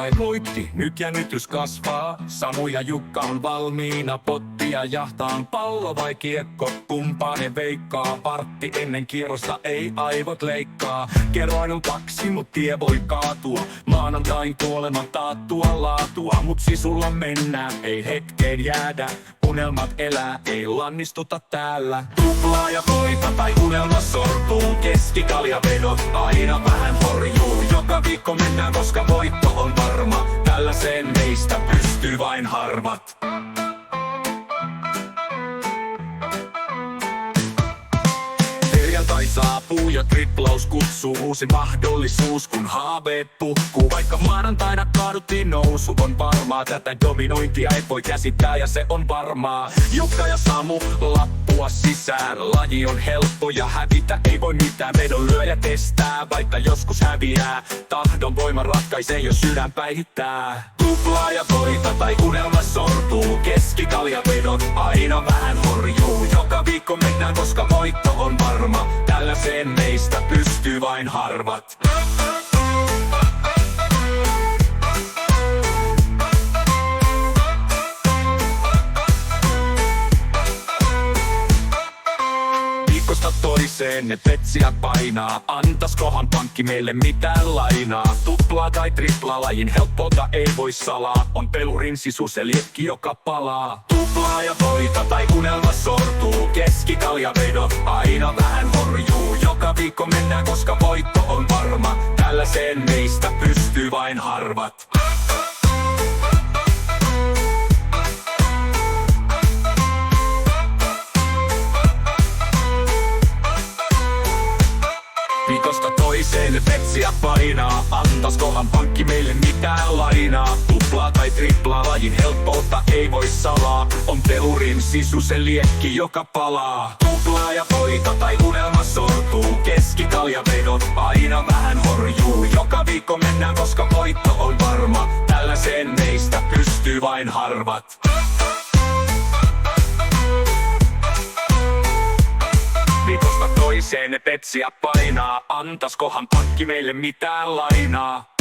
tai luitti, nyt jännitys kasvaa. Samu ja Jukka on valmiina, pottia jahtaan. Pallo vai kiekko, kumpaa he veikkaa. Partti ennen kierrosta ei aivot leikkaa. Kerroin on 2, mut tie voi kaatua. Maanantain kuoleman taattua laatua. Mut sisulla mennään, ei hetkeen jäädä. Unelmat elää, ei lannistuta täällä. Tuplaa ja voita tai unelma sortuu. Keskikaljavedot aina vähän horjuu. Joka viikko mennään, koska voitto on varma. Tällaiseen meistä pystyy vain harvat. Perjantai saapuu ja triplaus kutsuu. Uusi mahdollisuus, kun haaveet puhkuu. Vaikka maanantaina kaaduttiin, nousu on varmaa. Tätä dominointia ei voi käsittää ja se on varmaa. Jukka ja Samu lappua sisään. Laji on helppo ja hävitä ei voi mitään. Vedon lyöjä testää, vaikka joskus häviää. Tahdon voima ratkaisee, jos sydän päihittää. Tuplaa ja voita tai unelma sortuu. Keskikaljavedot aina vähän horjuu. Joka viikko mennään, koska voitto on varma. Tällaiseen meistä pystyy vain harvat. Viikosta toiseen ne petsiä painaa. Antaskohan pankki meille mitään lainaa. Tuplaa tai triplaa lajin helppota ei voi salaa. On pelurin sisu se liekki joka palaa. Tuplaa ja voita tai unelma sortuu. Keskikaljavedot aina vähän horjuu. Joka viikko mennään, koska voitto on varma. Tällaiseen meistä pystyy vain harvat. Viikosta toiseen petsiä painaa. Antaskohan pankki meille mitään lainaa. Tuplaa tai triplaa lajin helppoutta ei voi salaa. On pelurin sisu se liekki joka palaa. Tuplaa ja voita tai unelma sortuu. Keskikaljavedot aina vähän horjuu. Joka viikko mennään, koska voitto on varma. Tällaiseen meistä pystyy vain harvat. Viikosta toiseen ne petsiä painaa. Antaskohan pankki meille mitään lainaa.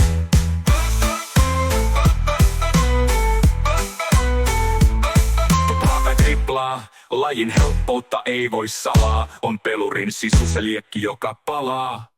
Tuplaa tai triplaa lajin helppoutta ei voi salaa. On pelurin sisu se liekki joka palaa.